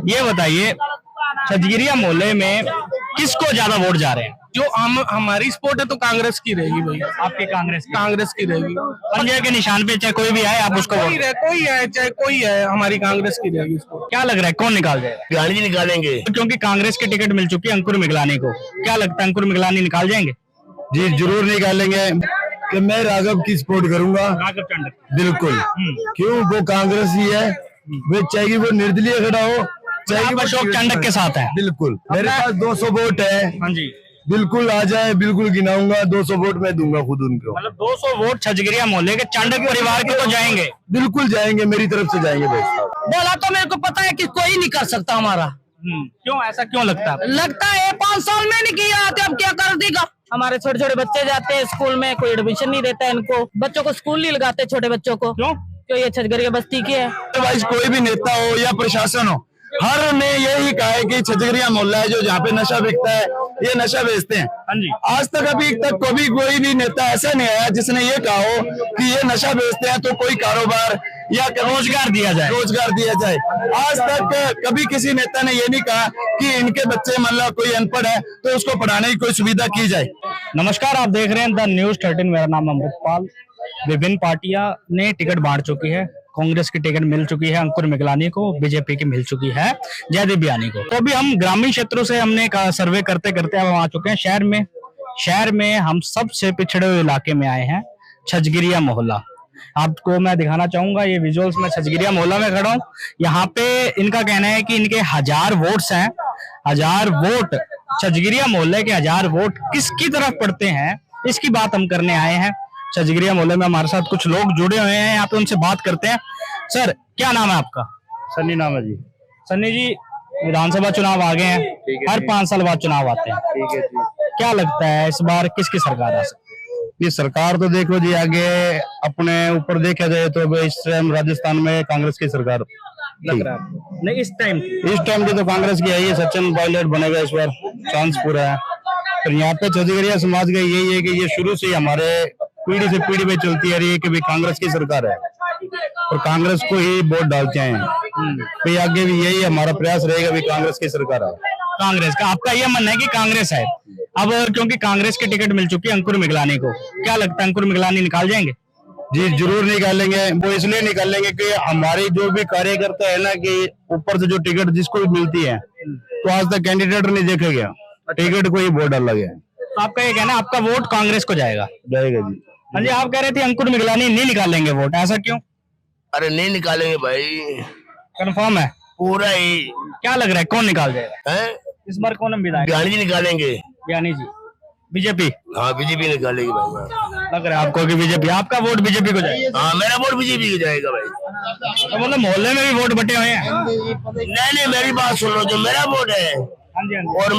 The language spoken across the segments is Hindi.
ये बताइए, छजगिरिया मोहल्ले में किसको ज्यादा वोट जा रहे हैं? जो हम हमारी सपोर्ट है तो कांग्रेस की रहेगी भाई। आपकी कांग्रेस की रहेगी। पंजे के निशान पे चाहे कोई भी आए आप उसको वोट। कोई है चाहे कोई है, हमारी कांग्रेस की रहेगी इसको। क्या लग रहा है कौन निकाल जाएगा? बिहारी जी निकालेंगे, क्योंकि कांग्रेस की टिकट मिल चुकी है अंकुर मिगलानी को। क्या लगता है अंकुर मिगलानी निकाल जाएंगे? जी जरूर निकालेंगे। कि मैं राघव की सपोर्ट करूंगा। राघव चंडक बिल्कुल। क्यों? वो कांग्रेस ही है। वो चाहे वो निर्दलीय खड़ा हो, चाहे वो अशोक चंडक के साथ है। बिल्कुल। मेरे पास 200 वोट है। हाँ जी, बिल्कुल आ जाए, बिल्कुल गिनाऊंगा। 200 वोट मैं दूंगा खुद उनको। मतलब 200 वोट छजगिरिया मोहल्ले के चंडक परिवार के तो जाएंगे। बिल्कुल जाएंगे, मेरी तरफ से जाएंगे भाई साहब। बोला तो मेरे को पता है कि कोई नहीं कर सकता हमारा। क्यों, ऐसा क्यों लगता है? लगता है 5 साल में नहीं किया तो अब क्या कर देगा। हमारे छोटे छोटे बच्चे जाते हैं स्कूल में, कोई एडमिशन नहीं देता है इनको। बच्चों को स्कूल नहीं लगाते, छोटे बच्चों को। क्यों ये छजगिरिया बस्ती की है। अदरवाइज कोई भी नेता हो या प्रशासन हो, हर ने यही कहा है कि छजगिरिया मोहल्ला है जो जहाँ पे नशा बिकता है, ये नशा बेचते हैं। हाँ जी। आज तक अभी तक कभी कोई भी नेता ऐसा नहीं आया जिसने ये कहा हो कि ये नशा बेचते हैं तो कोई कारोबार या रोजगार दिया जाए। आज तक कभी किसी नेता ने ये नहीं कहा कि इनके बच्चे मतलब कोई अनपढ़ है तो उसको पढ़ाने की कोई सुविधा की जाए। नमस्कार, आप देख रहे हैं द न्यूज 13। मेरा नाम अमृतपाल। विभिन्न पार्टियां ने टिकट बांट चुकी है। कांग्रेस की टिकट मिल चुकी है अंकुर मिगलानी को, बीजेपी की मिल चुकी है जयदेव बियानी को। तो अभी हम ग्रामीण क्षेत्रों से हमने सर्वे करते करते अब हम आ चुके हैं शहर में हम सबसे पिछड़े हुए इलाके में आए हैं, छजगिरिया मोहल्ला। आपको मैं दिखाना चाहूंगा ये विजुअल्स में। छजगिरिया मोहल्ला में खड़ा हूँ। यहाँ पे इनका कहना है कि इनके 1000 वोट्स हैं। 1000 वोट छजगिरिया मोहल्ले के 1000 वोट किसकी तरफ पड़ते हैं, इसकी बात हम करने आए हैं। छजगिरिया मोहल्ले में हमारे साथ कुछ लोग जुड़े हुए हैं, यहाँ पे उनसे बात करते हैं। सर, क्या नाम है आपका? सन्नी नाम है जी। सन्नी जी, विधानसभा चुनाव आ गए हैं, हर 5 साल बाद चुनाव आते हैं। ठीक है जी। क्या लगता है इस बार किसकी सरकार आ सकती है? ये सरकार तो देखो जी, आगे अपने ऊपर देखा जाए तो इस टाइम राजस्थान में कांग्रेस की सरकार लग रहा है। नहीं, इस टाइम की तो कांग्रेस की है। ये सचिन पायलट बनेगा इस बार, चांस पूरा है। पर यहाँ पे छजगिरिया समाज का यही है कि ये शुरू से हमारे पीढ़ी से पीढ़ी में चलती आ रही है कि भाई कांग्रेस की सरकार है और कांग्रेस को ही वोट डालते हैं। भाई आगे भी यही हमारा प्रयास रहेगा, भी कांग्रेस की सरकार है। कांग्रेस का आपका यह मानना है कि कांग्रेस है। अब क्योंकि कांग्रेस की टिकट मिल चुकी है अंकुर मिगलानी को, क्या लगता है अंकुर मिगलानी निकाल जाएंगे? जी जरूर निकालेंगे। वो इसलिए निकालेंगे कि हमारे जो भी कार्यकर्ता है ना, कि ऊपर से जो टिकट जिसको भी मिलती है तो आज तक कैंडिडेट नहीं देखा गया, टिकट को ही वोट डाला गया। तो आपका ये कहना है आपका वोट कांग्रेस को जाएगा जी। हाँ जी, आप कह रहे थे अंकुर मिगलानी नहीं निकालेंगे वोट, ऐसा क्यों? अरे नहीं निकालेंगे भाई, कंफर्म है पूरा ही। क्या लग रहा है कौन निकाल जाएगा है? इस बार? कौन विधायक? बिहारी जी निकालेंगे। बियानी जी, बीजेपी? हाँ बीजेपी निकालेगी भाई। लग रहा है आपको कि बीजेपी? आपका वोट बीजेपी को जाएगा? हाँ मेरा वोट बीजेपी को जाएगा भाई। तो मतलब मोहल्ले में भी वोट बटे हुए हैं? नहीं मेरी बात सुन लो, जो मेरा वोट है और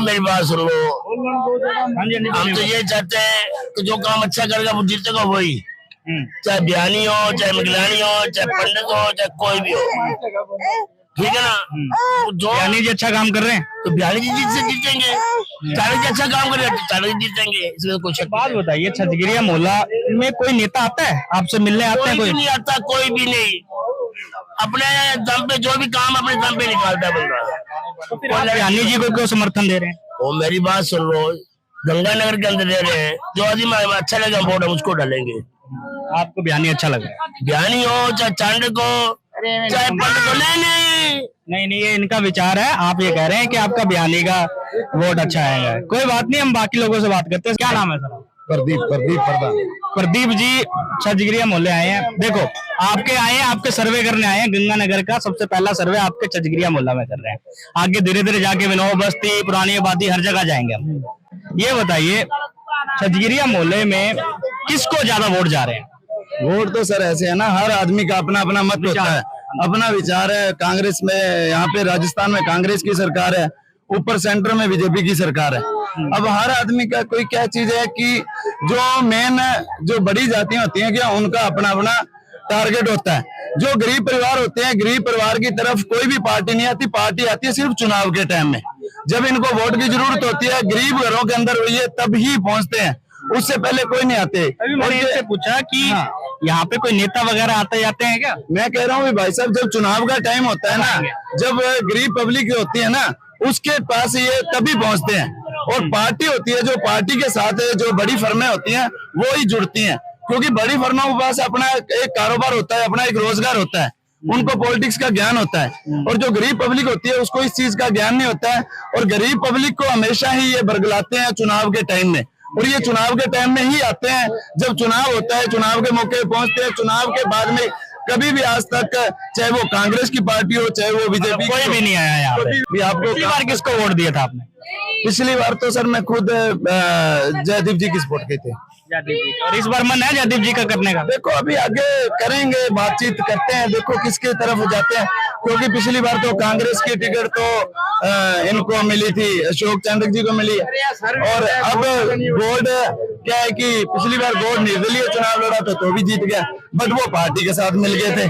मेरी बात सुन लो। हम तो ये चाहते हैं कि जो काम अच्छा करेगा वो जीतेगा वही, चाहे बियानी हो, चाहे मिगलानी हो, चाहे पंडित हो, चाहे कोई भी हो। ठीक है ना? जो बियानी जी अच्छा काम कर रहे हैं तो बिहारी जी जीतेंगे। चाणक्य जी अच्छा काम करेगा तो चाणक्य जी जीतेंगे, इसमें कुछ बात बताइए, छजगिरिया मोहल्ला में कोई नेता आता है आपसे मिलने? आते हैं? कोई नहीं आता, कोई भी नहीं। अपने दम पे जो भी काम अपने दम पे निकालता है बंदा। तो फिर आप बियानी जी को क्यों समर्थन दे रहे हैं? वो मेरी बात सुन लो, गंगानगर के अंदर दे रहे हैं, जो आदमी अच्छा लगा वोट हम उसको डालेंगे। आपको बियानी अच्छा लग रहा है? बियानी हो चाहे चाणक्य हो चाहे पंडित हो। नहीं ये इनका विचार है। आप ये कह रहे हैं कि आपका बियानी का वोट अच्छा आएगा। कोई बात नहीं, हम बाकी लोगों से बात करते हैं। क्या नाम है सर? प्रदीप प्रधान। प्रदीप जी छजगिरिया मोहल्ले आए हैं। देखो, आपके आए हैं, आपके सर्वे करने आए हैं। गंगानगर का सबसे पहला सर्वे आपके छजगिरिया मोहल्ला में कर रहे हैं। आगे धीरे धीरे जाके विनोद बस्ती, पुरानी आबादी, हर जगह जाएंगे हम। ये बताइए, छजगिरिया मोहल्ले में किसको ज्यादा वोट जा रहे हैं? वोट तो सर ऐसे है ना, हर आदमी का अपना अपना मत होता है, अपना विचार है। कांग्रेस में यहाँ पे राजस्थान में कांग्रेस की सरकार है, ऊपर सेंटर में बीजेपी की सरकार है। अब हर आदमी का कोई क्या चीज है कि जो मेन जो बड़ी जातियां होती हैं क्या, उनका अपना अपना टारगेट होता है। जो गरीब परिवार होते हैं, गरीब परिवार की तरफ कोई भी पार्टी नहीं आती। पार्टी आती है सिर्फ चुनाव के टाइम में, जब इनको वोट की जरूरत होती है, गरीब घरों के अंदर हुई है तब ही पहुंचते हैं, उससे पहले कोई नहीं आते। अभी मैंने इससे पूछा कि यहाँ पे कोई नेता वगैरह आते जाते हैं क्या? मैं कह रहा हूँ भाई साहब, जब चुनाव का टाइम होता है ना, जब गरीब पब्लिक होती है ना, उसके पास ये तभी पहुंचते हैं। और पार्टी होती है, जो पार्टी के साथ जो बड़ी फर्में होती हैं वो ही जुड़ती हैं, क्योंकि बड़ी फर्मों के पास अपना एक कारोबार होता है, अपना एक रोजगार होता है, उनको पॉलिटिक्स का ज्ञान होता है। और जो गरीब पब्लिक होती है उसको इस चीज का ज्ञान नहीं होता है, और गरीब पब्लिक को हमेशा ही ये बरगलाते हैं चुनाव के टाइम में। और ये चुनाव के टाइम में ही आते हैं, जब चुनाव होता है, चुनाव के मौके पे पहुंचते हैं। चुनाव के बाद में कभी भी आज तक, चाहे वो कांग्रेस की पार्टी हो, चाहे वो बीजेपी, कोई भी नहीं आया यहाँ पे। भी आपको पिछली बार किसको वोट दिया था आपने? पिछली बार तो सर मैं खुद जयदीप जी की सपोर्ट की थी। और इस बार मन है जयदीप जी का करने का? देखो अभी आगे करेंगे, बातचीत करते हैं, देखो किसके तरफ जाते हैं, क्योंकि पिछली बार तो कांग्रेस की टिकट तो इनको मिली थी, अशोक चंद्र जी को मिली। और अब गॉड क्या है कि पिछली बार गॉड निर्दलीय चुनाव लड़ा तो भी जीत गया, बट वो पार्टी के साथ मिल गए थे।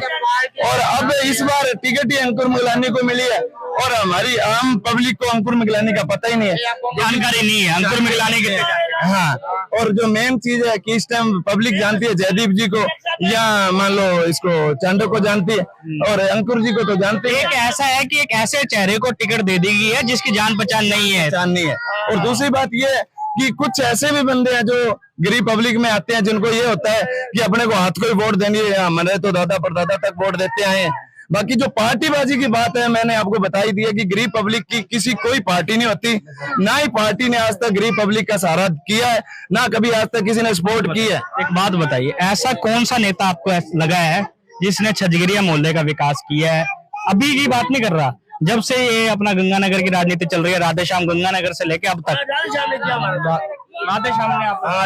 और अब इस बार टिकट ही अंकुर मिगलानी को मिली है, और हमारी आम पब्लिक को अंकुर मिगलानी का पता ही नहीं है, जानकारी नहीं है अंकुर मिगलानी की। हाँ, और जो मेन चीज है कि इस टाइम पब्लिक जानती है जयदीप जी को, या मान लो इसको चांडो को जानती है, और अंकुर जी को तो जानते हैं। एक ऐसा है कि एक ऐसे चेहरे को टिकट दे दी गई है जिसकी जान पहचान नहीं है। और दूसरी बात ये है कि कुछ ऐसे भी बंदे हैं जो गरीब पब्लिक में आते हैं, जिनको ये होता है कि अपने को हाथ को ही वोट देनी है, हमारे तो दादा परदादा तक वोट देते आए हैं। बाकी जो पार्टीबाजी की बात है, मैंने आपको बताई दी है कि गरीब पब्लिक की किसी कोई पार्टी नहीं होती, ना ही पार्टी ने आज तक गरीब पब्लिक का सहारा किया है, ना कभी आज तक किसी ने सपोर्ट की है। एक बात बताइए, ऐसा कौन सा नेता आपको लगा है जिसने छजगिरिया मोहल्ले का विकास किया है? अभी की बात नहीं कर रहा, जब से ये अपना गंगानगर की राजनीति चल रही है, राधे श्याम गंगानगर से लेके अब तक। राधे श्याम ने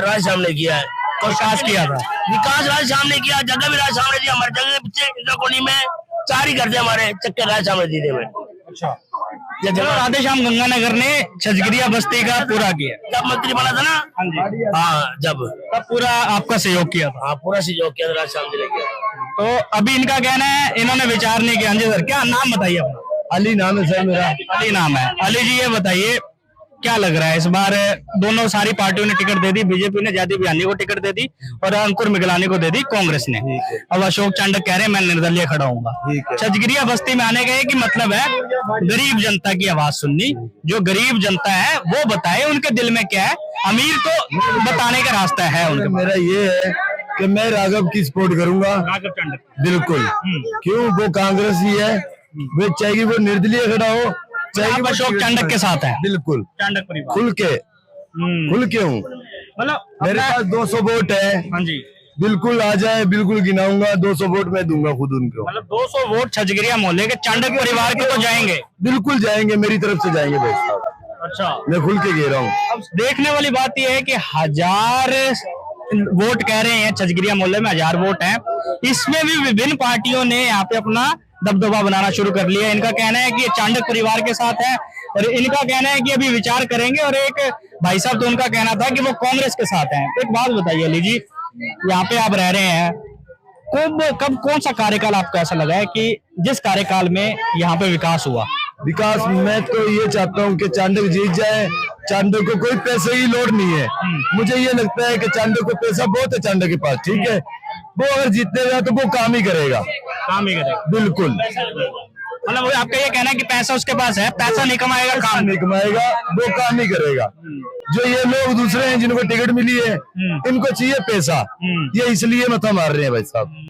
राज श्याम ने किया है, विकास किया था। विकास राज श्याम ने किया, जगह भी राज श्याम ने दिया। हमारे जगह के पीछे कोनी में 4 ही करते हमारे चक्कर राज श्याम ने दिए हुए। अच्छा, राधे श्याम गंगानगर ने छजगिरिया बस्ती का पूरा किया जब मंत्री बना था ना। हाँ जी, हाँ, जब तब पूरा आपका सहयोग किया था। हाँ, पूरा सहयोग किया राज श्याम जी ने किया। तो अभी इनका कहना है इन्होंने विचार नहीं किया। हाँ जी सर, क्या नाम बताइए अपना? अली नाम है सर मेरा। अली नाम है। अली जी, ये बताइए क्या लग रहा है इस बार दोनों सारी पार्टियों ने टिकट दे दी, बीजेपी ने जयदीप यानी को टिकट दे दी और अंकुर मिगलानी को दे दी कांग्रेस ने। अब अशोक चांडक कह रहे हैं मैं निर्दलीय खड़ा हूंगा। छजगिरिया बस्ती में आने का एक ही मतलब है, गरीब जनता की आवाज सुननी। जो गरीब जनता है वो बताए उनके दिल में क्या है, अमीर को बताने का रास्ता है उनका। मेरा ये है कि मैं राघव की सपोर्ट करूंगा, राघव चांडक बिल्कुल। क्यों? वो कांग्रेस ही है, वो चाहे वो निर्दलीय खड़ा हो, चाहे आप अशोक चांडक के साथ है। बिल्कुल, चांडक परिवार खुल के हूँ। मतलब मेरे पास 200 वोट है। हाँ जी, बिल्कुल आ जाए, बिल्कुल गिनाऊंगा, 200 वोट मैं दूंगा खुद उनको। मतलब 200 वोट छजगिरिया मोहल्ले के चांडक परिवार के तो जाएंगे? बिल्कुल जाएंगे, मेरी तरफ से जाएंगे भाई साहब। अच्छा, मैं खुल के कह रहा हूँ। अब देखने वाली बात यह है कि 1000 वोट कह रहे हैं, छजगिरिया मोहल्ले में 1000 वोट हैं। इसमें भी विभिन्न पार्टियों ने यहाँ पे अपना दबदबा बनाना शुरू कर लिया। इनका कहना है कि ये चांडक परिवार के साथ है, और इनका कहना है कि अभी विचार करेंगे। और एक भाई साहब तो उनका कहना था कि वो कांग्रेस के साथ हैं। एक बात बताइए अली जी, यहाँ पे आप रह रहे हैं, कब कौन सा कार्यकाल आपको ऐसा लगा है कि जिस कार्यकाल में यहाँ पे विकास हुआ? विकास मैं तो ये चाहता हूँ कि चांडक जीत जाए। चांडक को कोई पैसे की लोड नहीं है। मुझे ये लगता है कि चांडक को पैसा बहुत है चांडक के पास, ठीक है। वो अगर जीतेगा तो वो काम ही करेगा, बिल्कुल। मतलब आपका ये कहना है कि पैसा उसके पास है, पैसा नहीं कमाएगा, काम नहीं कमाएगा, वो काम ही करेगा। जो ये लोग दूसरे हैं जिनको टिकट मिली है, इनको चाहिए पैसा, ये इसलिए मथा मार रहे हैं भाई साहब।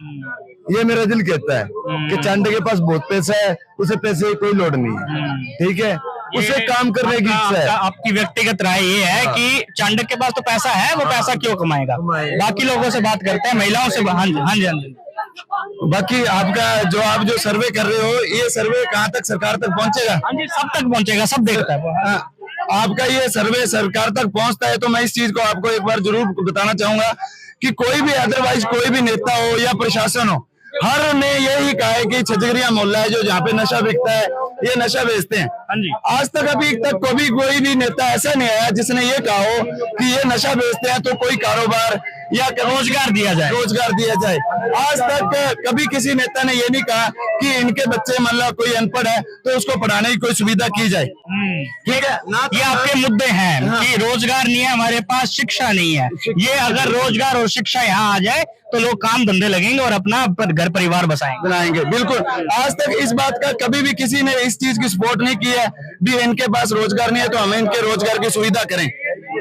ये मेरा दिल कहता है कि चांडे के पास बहुत पैसा है, उसे पैसे की कोई लोड नहीं है, ठीक है। उसे काम करने की इच्छा है। आपकी व्यक्तिगत राय ये है कि चांडक के पास तो पैसा है, वो पैसा क्यों कमाएगा? बाकी लोगों से बात करते हैं, महिलाओं से। हाँ जी, हाँ जी, हाँ जी। बाकी आपका आप जो सर्वे कर रहे हो, ये सर्वे कहाँ तक सरकार तक पहुँचेगा? हाँ जी, सब तक पहुँचेगा, सब देखता है। आपका ये सर्वे सरकार तक पहुँचता है तो मैं इस चीज को आपको एक बार जरूर बताना चाहूंगा कि कोई भी अदरवाइज कोई भी नेता हो या प्रशासन हो, हर ने यही कहा है कि छजगिरिया मोहल्ला है जो जहाँ पे नशा बिकता है, ये नशा बेचते हैं। आज तक अभी तक कभी कोई भी नेता ऐसा नहीं आया जिसने ये कहा हो कि ये नशा बेचते हैं तो कोई कारोबार या रोजगार दिया जाए। रोजगार दिया जाए। आज तक कभी किसी नेता ने ये नहीं कहा कि इनके बच्चे मतलब कोई अनपढ़ है तो उसको पढ़ाने की कोई सुविधा की जाए। ठीक है ना, ये आपके मुद्दे हैं कि रोजगार नहीं है हमारे पास, शिक्षा नहीं है। ये अगर रोजगार और शिक्षा यहाँ आ जाए तो लोग काम धंधे लगेंगे और अपना घर परिवार बनाएंगे। बिल्कुल, आज तक इस बात का कभी भी किसी ने इस चीज की सपोर्ट नहीं की है भी इनके पास रोजगार नहीं है तो हमें इनके रोजगार की सुविधा करें।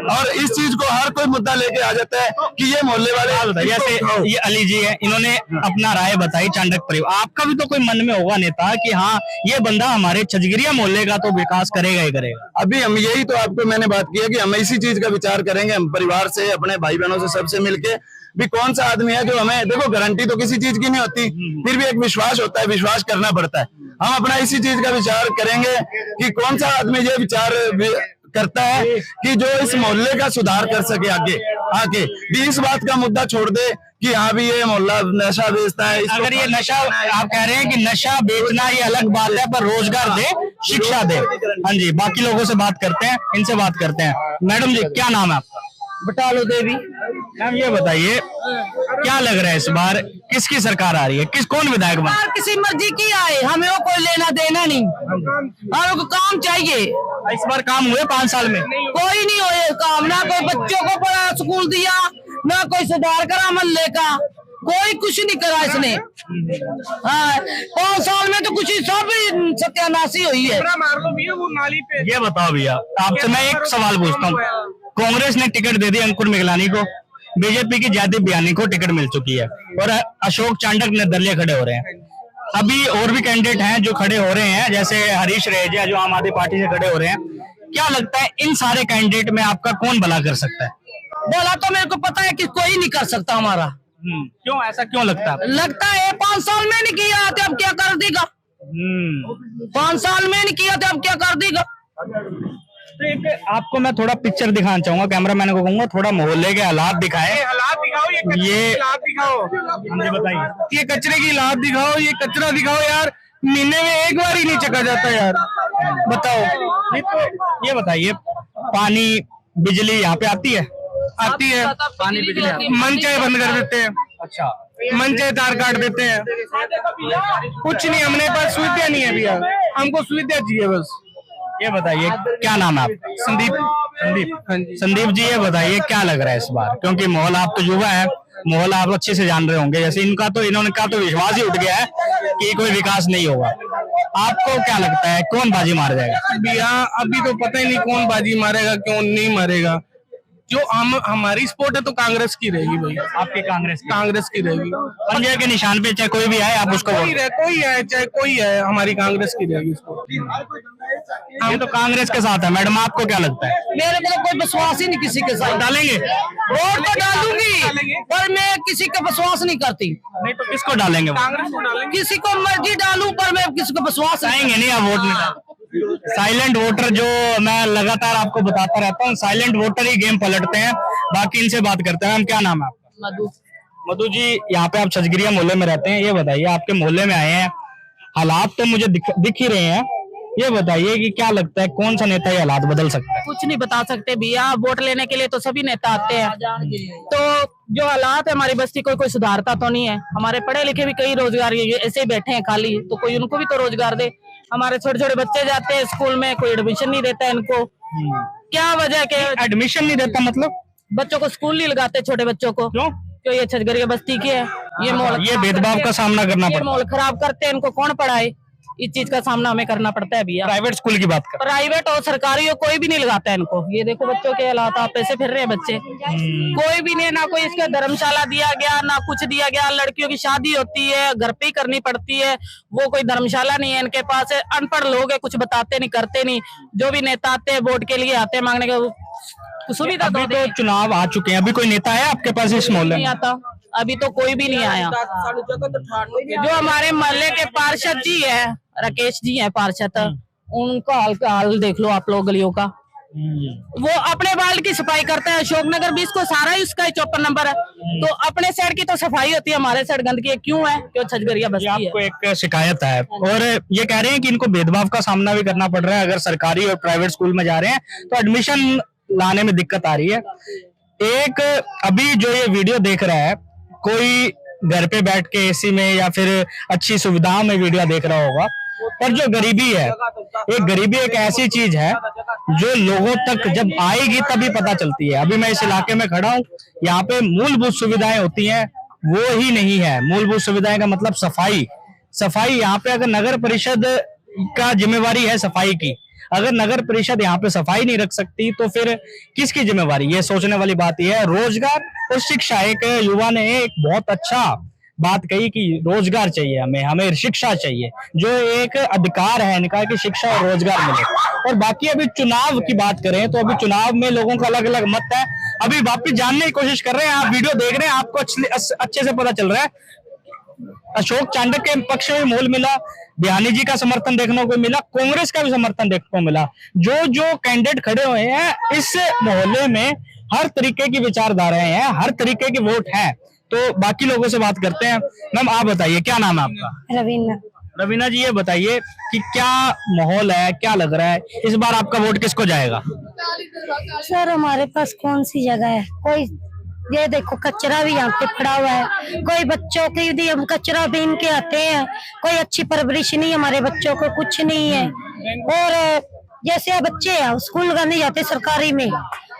और इस चीज को हर कोई मुद्दा लेके आ जाता है कि ये मोहल्ले वाले, जैसे ये अली जी है, इन्होंने अपना राय बताई चांडक परिवार। आपका भी तो कोई मन में होगा नेता कि हाँ ये बंदा हमारे छजगिरिया मोहल्ले का तो विकास करेगा ही करेगा। अभी हम यही तो आपको मैंने बात की है कि हम इसी चीज का विचार करेंगे, हम परिवार से, अपने भाई बहनों से, सबसे मिलके भी कौन सा आदमी है जो हमें, देखो गारंटी तो किसी चीज की नहीं होती, फिर भी एक विश्वास होता है, विश्वास करना पड़ता है। हम अपना इसी चीज का विचार करेंगे कि कौन सा आदमी ये विचार करता है कि जो इस मोहल्ले का सुधार कर सके आगे भी इस बात का मुद्दा छोड़ दे कि हाँ भी ये मोहल्ला नशा बेचता है। अगर ये नशा, आप कह रहे हैं कि नशा बेचना ये अलग बात है, पर रोजगार दे, शिक्षा दे। हाँ जी, बाकी लोगों से बात करते हैं, इनसे बात करते हैं। मैडम जी, क्या नाम है आपका? बटालो देवी। मैम ये बताइए, क्या लग रहा है इस बार किसकी सरकार आ रही है, कौन विधायक बना? किसी मर्जी की आए, हमें वो कोई लेना देना नहीं, हमें काम चाहिए। इस बार काम हुए 5 साल में? कोई नहीं हुए काम, ना कोई बच्चों को पढ़ा स्कूल दिया, ना कोई सुधार करा मोहल्ले का, कोई कुछ नहीं करा इसने। हाँ, 5 साल में तो कुछ सब सत्यानाशी हुई है। ये बताओ भैया, आपसे मैं एक सवाल पूछता हूँ। कांग्रेस ने टिकट दे दी अंकुर मिगलानी को, बीजेपी की जाति बयानी को टिकट मिल चुकी है और अशोक चांडक निर्दलीय खड़े हो रहे हैं। अभी और भी कैंडिडेट हैं जो खड़े हो रहे हैं, जैसे हरीश रेजा जो आम आदमी पार्टी से खड़े हो रहे हैं। क्या लगता है इन सारे कैंडिडेट में आपका कौन भला कर सकता है? भला तो मेरे को पता है कि कोई नहीं कर सकता हमारा। क्यों, ऐसा क्यों लगता है? लगता है 5 साल में नहीं किया तो अब क्या कर देगा। 5 साल में नहीं किया तो अब क्या कर देगा। तो एक आपको मैं थोड़ा पिक्चर दिखाना चाहूंगा, कैमरामैन को कहूंगा थोड़ा मोहल्ले के हालात दिखाए। हालात दिखाओ, ये हालात दिखाओ। मुझे बताइए, ये कचरे की हालात दिखाओ, ये कचरा दिखाओ यार। महीने में एक बार ही नहीं चका जाता यार, बताओ। ये बताइए, पानी बिजली यहाँ पे आती है? आती है, पानी बिजली मन चाहे बंद कर देते हैं। अच्छा, मन चाहे तार काट देते हैं। कुछ नहीं, हमने पास सुविधा नहीं है भैया, हमको सुविधा चाहिए बस। ये बताइए, क्या नाम है आपका? संदीप। संदीप जी, ये बताइए क्या लग रहा है इस बार, क्योंकि माहौल, आप तो युवा है, माहौल आप अच्छे से जान रहे होंगे। जैसे इन्होंने तो विश्वास ही उठ गया है कि कोई विकास नहीं होगा। आपको क्या लगता है कौन बाजी मार जाएगा? भैया अभी तो पता ही नहीं कौन बाजी मारेगा, कौन नहीं मारेगा। जो हमारी सपोर्ट है तो कांग्रेस की रहेगी भैया। आपकी कांग्रेस की रहेगी। पंजे के निशान पे चाहे कोई भी आए, आप उसको कोई है चाहे कोई है, हमारी कांग्रेस की रहेगी उसको। ये तो कांग्रेस के साथ है। मैडम, आपको क्या लगता है? मेरे को कोई विश्वास ही नहीं किसी के साथ। डालेंगे वोट तो डालूंगी, पर मैं किसी का विश्वास नहीं करती। नहीं तो किसको डालेंगे? कांग्रेस को डालेंगे। किसी को मर्जी डालूं, पर मैं किसी को विश्वास आएंगे नहीं आप वोट नहीं। साइलेंट वोटर, जो मैं लगातार आपको बताता रहता हूँ, साइलेंट वोटर ही गेम पलटते हैं। बाकी इनसे बात करते हैं। मैम, क्या नाम है आपका? मधु जी, यहाँ पे आप छजगिरिया मोहल्ले में रहते हैं। ये बताइए, आपके मोहल्ले में आए हैं, हालात तो मुझे दिख ही रहे हैं। ये बताइए कि क्या लगता है कौन सा नेता ये हालात बदल सकता है? कुछ नहीं बता सकते भैया, वोट लेने के लिए तो सभी नेता आते हैं। तो जो हालात है हमारी बस्ती, कोई सुधारता तो नहीं है। हमारे पढ़े लिखे भी कई रोजगार ऐसे ही बैठे हैं खाली, तो कोई उनको भी तो रोजगार दे। हमारे छोटे छोटे बच्चे जाते हैं स्कूल में, कोई एडमिशन नहीं देता है इनको। क्या वजह के एडमिशन नहीं देता मतलब? बच्चों को स्कूल नहीं लगाते, छोटे बच्चों को। क्यों? ये छजगिरिया बस्ती की है, ये भेदभाव का सामना करना पड़ता है। माहौल खराब करते हैं, इनको कौन पढ़ाए? इस चीज का सामना हमें करना पड़ता है भैया। प्राइवेट स्कूल की बात कर, प्राइवेट और सरकारी कोई भी नहीं लगाता है इनको। ये देखो बच्चों के हालात, आप ऐसे फिर रहे हैं बच्चे। कोई भी नहीं, ना कोई इसका धर्मशाला दिया गया, ना कुछ दिया गया। लड़कियों की शादी होती है घर पे ही करनी पड़ती है, वो कोई धर्मशाला नहीं है इनके पास। अनपढ़ लोग है, कुछ बताते नहीं करते नहीं। जो भी नेता आते हैं वोट के लिए आते हैं मांगने का सुविधा। अभी तो चुनाव आ चुके हैं, अभी कोई नेता है आपके पास इस मोहल्ले में? नहीं आता, अभी तो कोई भी नहीं आया। जो हमारे मोहल्ले के पार्षद जी है, राकेश जी है पार्षद, उनका हाल देख लो आप लोग गलियों का। वो अपने वार्ड की सफाई करते हैं। अशोकनगर 20 को सारा ही उसका 54 नंबर है। तो अपने साइड की तो सफाई होती है, हमारे साइड गंदगी क्यों है? क्यों छजगिरिया बस्ती है। आपको एक शिकायत है और ये कह रहे हैं कि इनको भेदभाव का सामना भी करना पड़ रहा है। अगर सरकारी और प्राइवेट स्कूल में जा रहे हैं तो एडमिशन लाने में दिक्कत आ रही है। एक अभी जो ये वीडियो देख रहा है, कोई घर पे बैठ के एसी में या फिर अच्छी सुविधाओं में वीडियो देख रहा होगा, पर जो गरीबी है, एक गरीबी एक ऐसी चीज है जो लोगों तक जब आएगी तभी पता चलती है। अभी मैं इस इलाके में खड़ा हूँ, यहाँ पे मूलभूत सुविधाएं होती हैं वो ही नहीं है। मूलभूत सुविधाएं का मतलब सफाई यहाँ पे अगर नगर परिषद का जिम्मेवारी है सफाई की, अगर नगर परिषद यहाँ पे सफाई नहीं रख सकती तो फिर किसकी जिम्मेवारी? ये सोचने वाली बात यह है। रोजगार और शिक्षा, एक युवा ने एक बहुत अच्छा बात कही कि रोजगार चाहिए हमें शिक्षा चाहिए, जो एक अधिकार है इनका कि शिक्षा और रोजगार मिले। और बाकी अभी चुनाव की बात करें तो अभी चुनाव में लोगों का अलग अलग मत है। अभी वापिस जानने की कोशिश कर रहे हैं, आप वीडियो देख रहे हैं, आपको अच्छे से पता चल रहा है। अशोक चांडक के पक्ष में मोल मिला, बिहानी जी का समर्थन देखने को मिला, कांग्रेस का भी समर्थन देखने को मिला। जो कैंडिडेट खड़े हुए हैं इस मोहल्ले में हर तरीके की विचारधाराएं हैं, हर तरीके के वोट हैं। तो बाकी लोगों से बात करते हैं। मैम आप बताइए, क्या नाम है आपका? रवीना जी, ये बताइए कि क्या माहौल है, क्या लग रहा है इस बार आपका वोट किसको जाएगा? सर हमारे पास कौन सी जगह है? कोई ये देखो कचरा भी यहाँ पे पड़ा हुआ है, कोई बच्चों के लिए हम कचरा बीन के आते हैं, कोई अच्छी परवरिश नहीं हमारे बच्चों को, कुछ नहीं है। और जैसे बच्चे हैं स्कूल का नहीं जाते सरकारी में,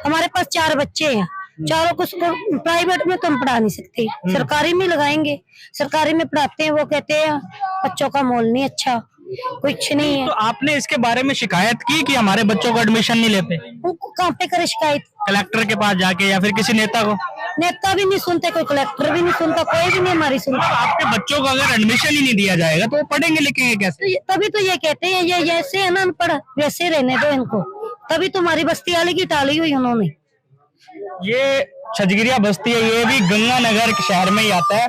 हमारे पास 4 बच्चे हैं, चारों को प्राइवेट में तो हम पढ़ा नहीं सकते, सरकारी में लगाएंगे। सरकारी में पढ़ाते हैं, वो कहते हैं बच्चों का माहौल नहीं अच्छा, कुछ नहीं है। तो आपने इसके बारे में शिकायत की कि हमारे बच्चों को एडमिशन नहीं लेते? उनको कहाँ पे करे शिकायत? कलेक्टर के पास जाके या फिर किसी नेता को? नेता भी नहीं सुनते, कोई कलेक्टर भी नहीं सुनता, कोई भी नहीं हमारी सुनता। आपके बच्चों को अगर एडमिशन ही नहीं दिया जाएगा तो वो पढ़ेंगे लिखेंगे कैसे? तभी तो ये कहते हैं ये जैसे है ना अनपढ़ वैसे रहने दो इनको, तभी तुम्हारी बस्ती वाली की टाली हुई उन्होंने। ये छजगिरिया बस्ती है, ये भी गंगानगर के शहर में ही आता है।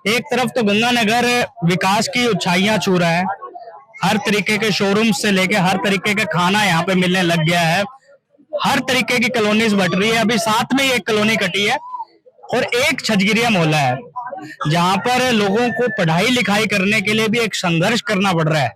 एक तरफ तो गंगानगर विकास की ऊंचाइयां छू रहा है, हर तरीके के शोरूम से लेके हर तरीके का खाना यहाँ पे मिलने लग गया है, हर तरीके की कॉलोनीज बट रही है। अभी साथ में एक कॉलोनी कटी है और एक छजगिरिया मोहल्ला है जहां पर लोगों को पढ़ाई लिखाई करने के लिए भी एक संघर्ष करना पड़ रहा है।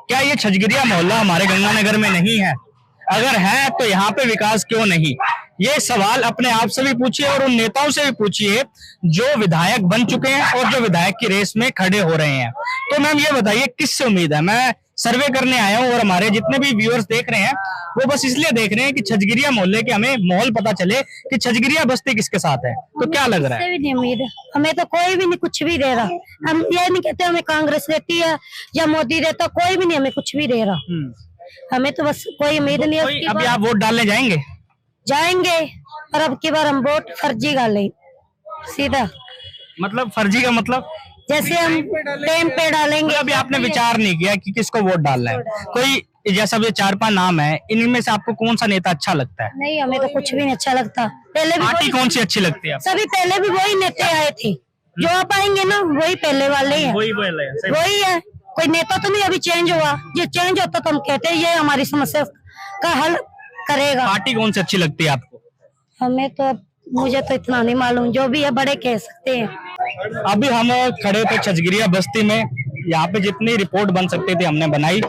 क्या ये छजगिरिया मोहल्ला हमारे गंगानगर में नहीं है? अगर है तो यहाँ पे विकास क्यों नहीं? ये सवाल अपने आप से भी पूछिए और उन नेताओं से भी पूछिए जो विधायक बन चुके हैं और जो विधायक की रेस में खड़े हो रहे हैं। तो मैम ये बताइए किससे उम्मीद है? मैं सर्वे करने आया हूँ और हमारे जितने भी व्यूअर्स देख रहे हैं वो बस इसलिए देख रहे हैं कि छजगिरिया मोहल्ले के हमें माहौल पता चले कि छजगिरिया बस्ती किसके साथ है। तो क्या लग रहा है? भी नहीं उम्मीद है हमें, तो कोई भी नहीं कुछ भी दे रहा। हम ये नहीं कहते हमें कांग्रेस देती है या मोदी देता, कोई भी नहीं हमें कुछ भी दे रहा। हमें तो बस कोई उम्मीद नहीं है। अभी आप वोट डालने जाएंगे? जाएंगे, पर अब की बार हम वोट फर्जी डालें सीधा। मतलब फर्जी का मतलब? जैसे हम टाइम पे डालेंगे। अभी आपने विचार नहीं किया कि किसको वोट डालना है? कोई जैसा भी 4-5 नाम है, इनमें से आपको कौन सा नेता अच्छा लगता है? नहीं, हमें तो कुछ भी नहीं अच्छा लगता। पहले भी पार्टी कौन सी अच्छी लगती है? सभी पहले भी वही नेता आए थे, जो आप आएंगे ना वही पहले वाले हैं, वही है। कोई नेता तो नहीं अभी चेंज हुआ, ये चेंज होता तो हम कहते हैं ये हमारी समस्या का हल करेगा। पार्टी कौन सी अच्छी लगती है आपको? हमें तो मुझे तो इतना नहीं मालूम, जो भी है बड़े कह सकते हैं। अभी हम खड़े थे छजगिरिया बस्ती में, यहाँ पे जितनी रिपोर्ट बन सकती थी हमने बनाई,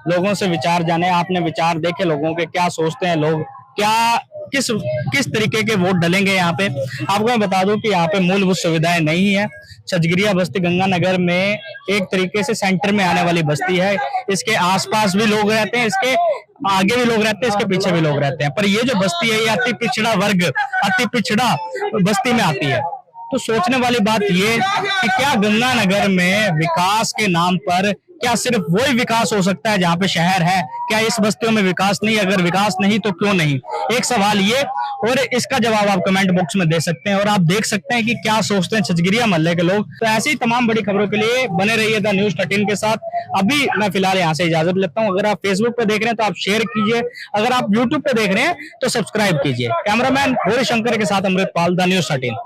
लोगों से विचार जाने, आपने विचार देखे लोगों के, क्या सोचते हैं लोग, क्या किस तरीके के वोट डलेंगे यहाँ पे। आपको मैं बता दूं कि यहाँ पे मूलभूत सुविधाएं नहीं है। छजगिरिया बस्ती गंगानगर में एक तरीके से सेंटर में आने वाली बस्ती है। इसके आसपास भी लोग रहते हैं, इसके आगे भी लोग रहते हैं, इसके पीछे भी लोग रहते हैं, पर ये जो बस्ती है ये अति पिछड़ा वर्ग, अति पिछड़ा बस्ती में आती है। तो सोचने वाली बात ये कि क्या गंगानगर में विकास के नाम पर क्या सिर्फ वही विकास हो सकता है जहाँ पे शहर है? क्या इस बस्तियों में विकास नहीं? अगर विकास नहीं तो क्यों नहीं? एक सवाल ये, और इसका जवाब आप कमेंट बॉक्स में दे सकते हैं और आप देख सकते हैं कि क्या सोचते हैं छजगिरिया मोहल्ले के लोग। तो ऐसी तमाम बड़ी खबरों के लिए बने रहिए द न्यूज़ 13 के साथ। अभी मैं फिलहाल यहाँ से इजाजत लेता हूँ। अगर आप फेसबुक पे देख रहे हैं तो आप शेयर कीजिए, अगर आप यूट्यूब पे देख रहे हैं तो सब्सक्राइब कीजिए। कैमरामैन गौरी शंकर के साथ अमृतपाल, द न्यूज़ 13।